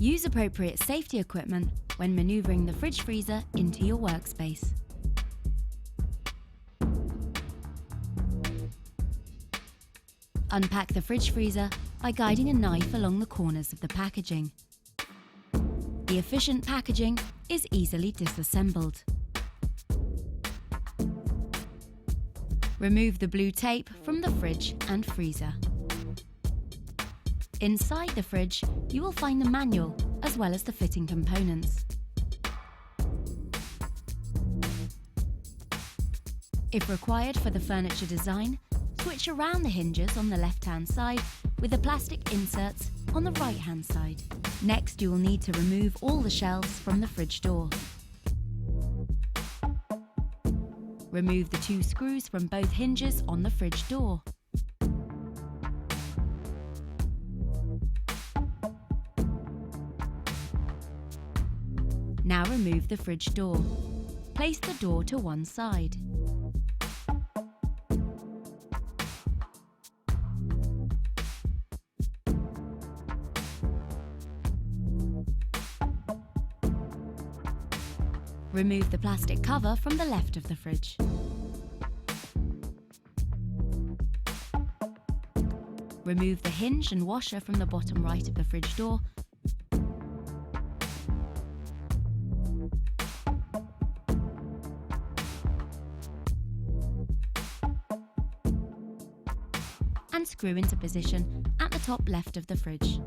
Use appropriate safety equipment when maneuvering the fridge freezer into your workspace. Unpack the fridge freezer by guiding a knife along the corners of the packaging. The efficient packaging is easily disassembled. Remove the blue tape from the fridge and freezer. Inside the fridge, you will find the manual as well as the fitting components. If required for the furniture design, switch around the hinges on the left-hand side with the plastic inserts on the right-hand side. Next, you will need to remove all the shelves from the fridge door. Remove the 2 screws from both hinges on the fridge door. Now remove the fridge door. Place the door to one side. Remove the plastic cover from the left of the fridge. Remove the hinge and washer from the bottom right of the fridge door. And screw into position at the top left of the fridge.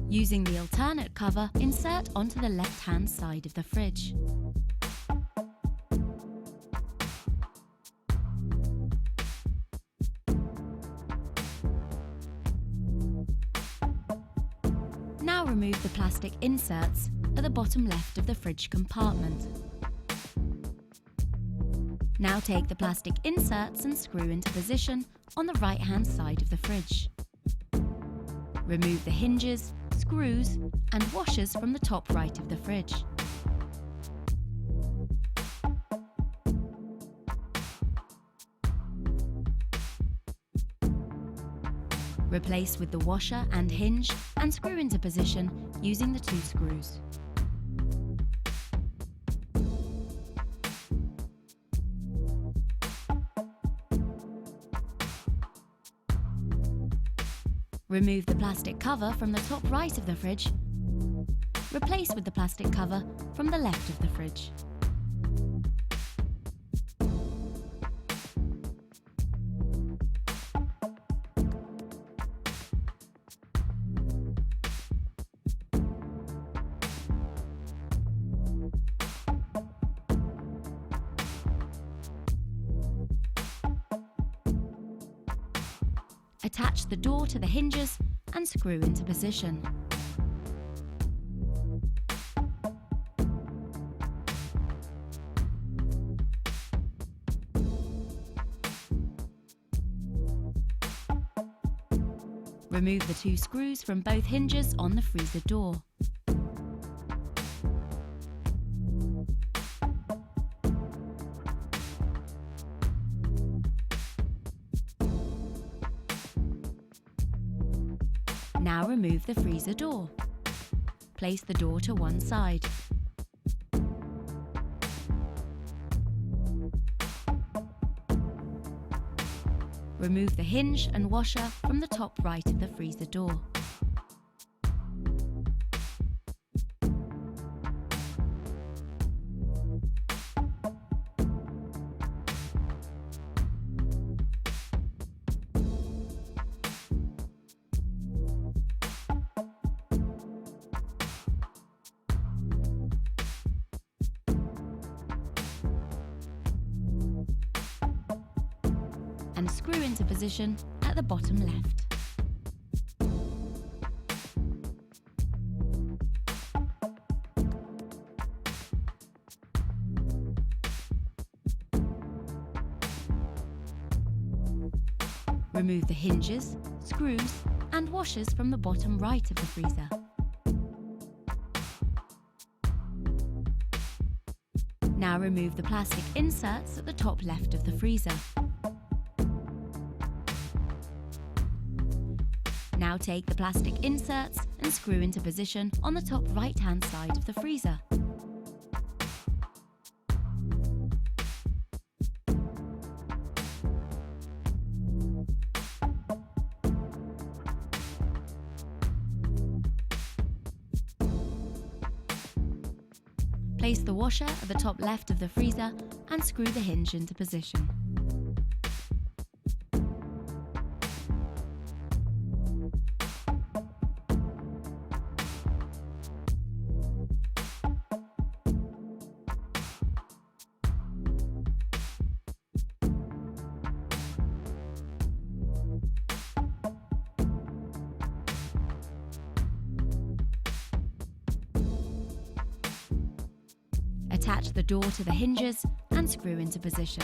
Using the alternate cover, insert onto the left-hand side of the fridge. Now remove the plastic inserts at the bottom left of the fridge compartment. Now take the plastic inserts and screw into position on the right-hand side of the fridge. Remove the hinges, screws and washers from the top right of the fridge. Replace with the washer and hinge and screw into position using the 2 screws. Remove the plastic cover from the top right of the fridge. Replace with the plastic cover from the left of the fridge. Attach the door to the hinges and screw into position. Remove the 2 screws from both hinges on the freezer door. Now remove the freezer door. Place the door to one side. Remove the hinge and washer from the top right of the freezer door. And screw into position at the bottom left. Remove the hinges, screws and washers from the bottom right of the freezer. Now remove the plastic inserts at the top left of the freezer. Now take the plastic inserts and screw into position on the top right-hand side of the freezer. Place the washer at the top left of the freezer and screw the hinge into position. Attach the door to the hinges and screw into position.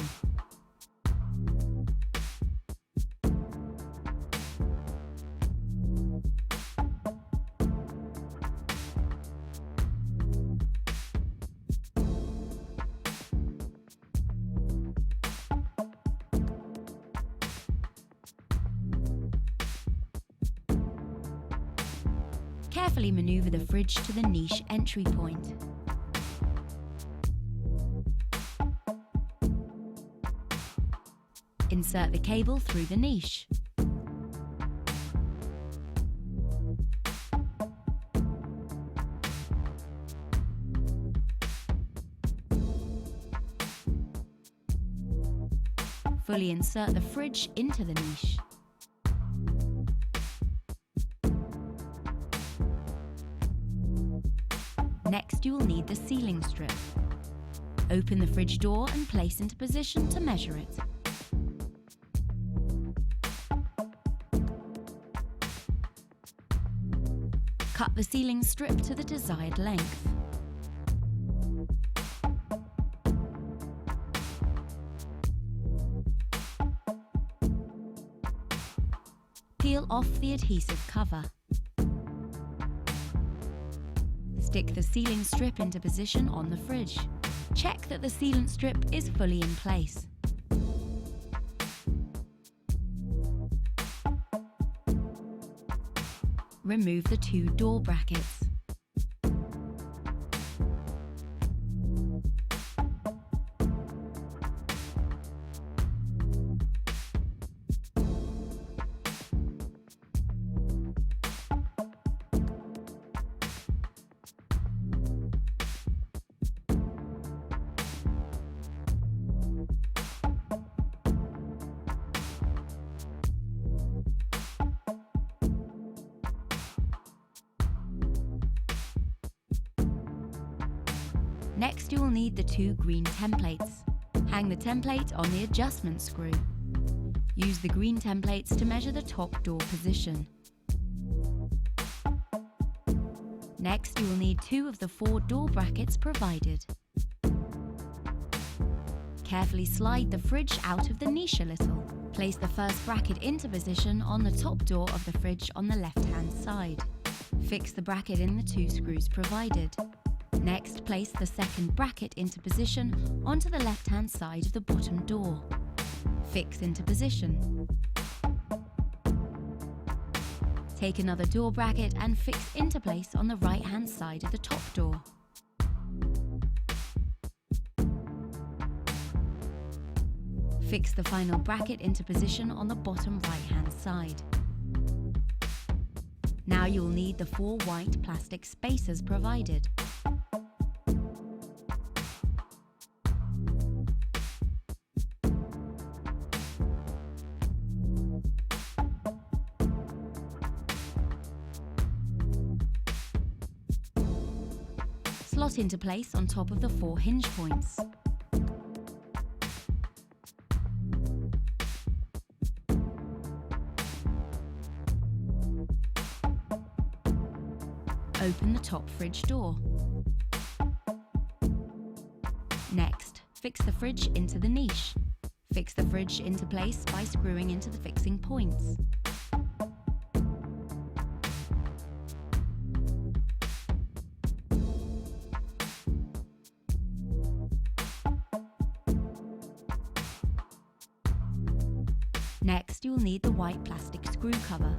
Carefully maneuver the fridge to the niche entry point. Insert the cable through the niche. Fully insert the fridge into the niche. Next, you will need the sealing strip. Open the fridge door and place into position to measure it. Cut the sealing strip to the desired length. Peel off the adhesive cover. Stick the sealing strip into position on the fridge. Check that the sealant strip is fully in place. Remove the two door brackets. Next, you will need the two green templates. Hang the template on the adjustment screw. Use the green templates to measure the top door position. Next, you will need 2 of the 4 door brackets provided. Carefully slide the fridge out of the niche a little. Place the first bracket into position on the top door of the fridge on the left-hand side. Fix the bracket in the 2 screws provided. Next, place the second bracket into position onto the left-hand side of the bottom door. Fix into position. Take another door bracket and fix into place on the right-hand side of the top door. Fix the final bracket into position on the bottom right-hand side. Now you will need the 4 white plastic spacers provided. Slot into place on top of the 4 hinge points. Open the top fridge door. Next, fix the fridge into the niche. Fix the fridge into place by screwing into the fixing points. Next, you will need the white plastic screw cover.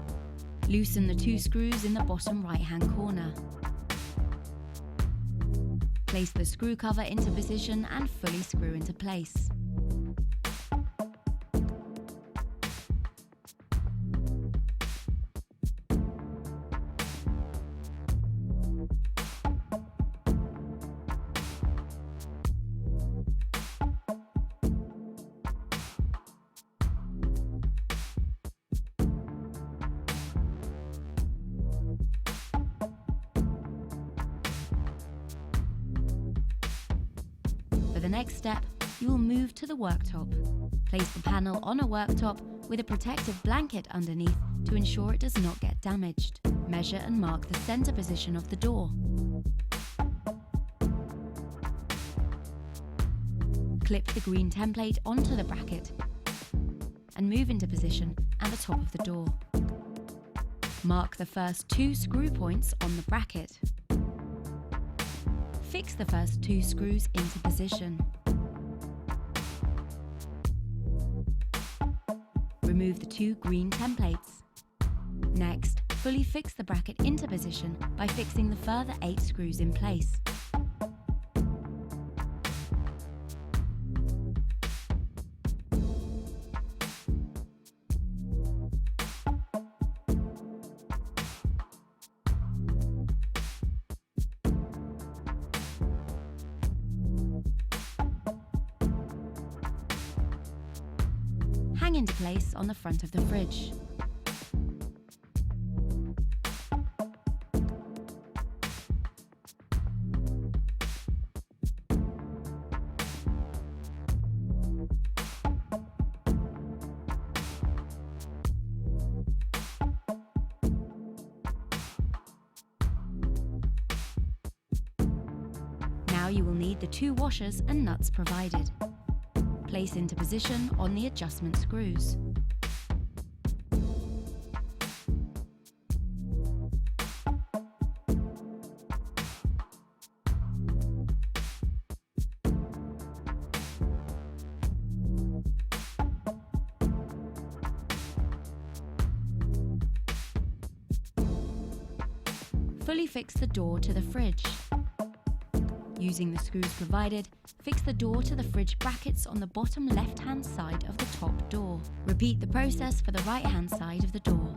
Loosen the 2 screws in the bottom right-hand corner. Place the screw cover into position and fully screw into place. For the next step, you will move to the worktop. Place the panel on a worktop with a protective blanket underneath to ensure it does not get damaged. Measure and mark the center position of the door. Clip the green template onto the bracket and move into position at the top of the door. Mark the first 2 screw points on the bracket. Fix the first 2 screws into position. Remove the 2 green templates. Next, fully fix the bracket into position by fixing the further 8 screws in place. Hang into place on the front of the fridge. Now you will need the 2 washers and nuts provided. Place into position on the adjustment screws. Fully fix the door to the fridge. Using the screws provided, fix the door to the fridge brackets on the bottom left-hand side of the top door. Repeat the process for the right-hand side of the door.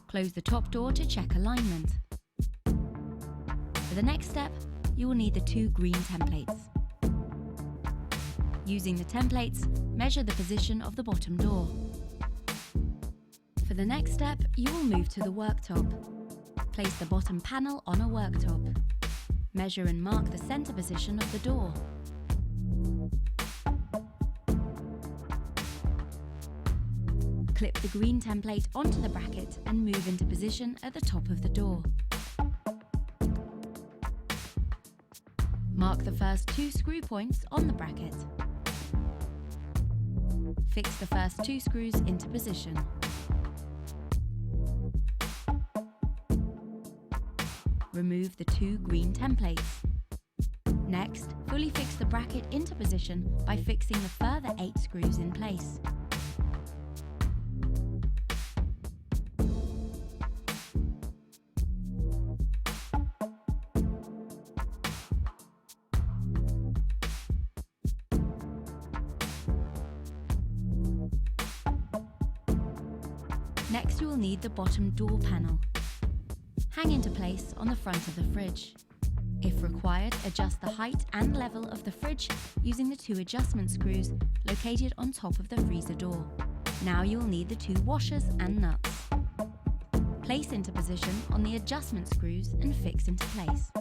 Close the top door to check alignment. For the next step, you will need the 2 green templates. Using the templates, measure the position of the bottom door. For the next step, you will move to the worktop. Place the bottom panel on a worktop. Measure and mark the center position of the door. Clip the green template onto the bracket and move into position at the top of the door. Mark the first 2 screw points on the bracket. Fix the first 2 screws into position. Remove the 2 green templates. Next, fully fix the bracket into position by fixing the further 8 screws in place. Next, you will need the bottom door panel. Hang into place on the front of the fridge. If required, adjust the height and level of the fridge using the 2 adjustment screws located on top of the freezer door. Now you will need the 2 washers and nuts. Place into position on the adjustment screws and fix into place.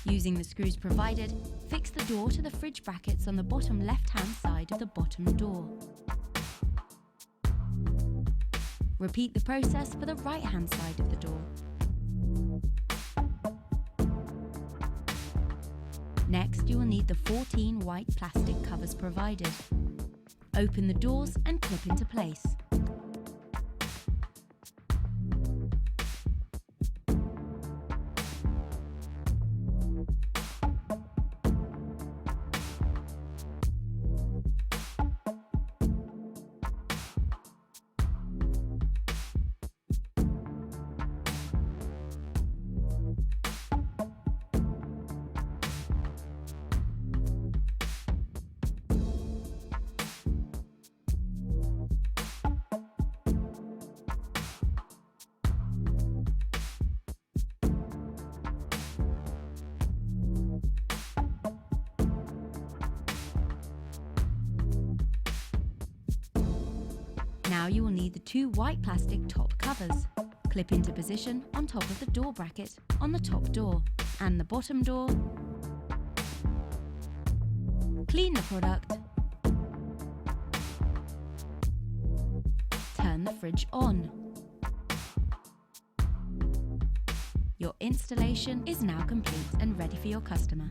Using the screws provided, fix the door to the fridge brackets on the bottom left-hand side of the bottom door. Repeat the process for the right-hand side of the door. Next, you will need the 14 white plastic covers provided. Open the doors and clip into place. Now you will need the 2 white plastic top covers. Clip into position on top of the door bracket on the top door and the bottom door. Clean the product. Turn the fridge on. Your installation is now complete and ready for your customer.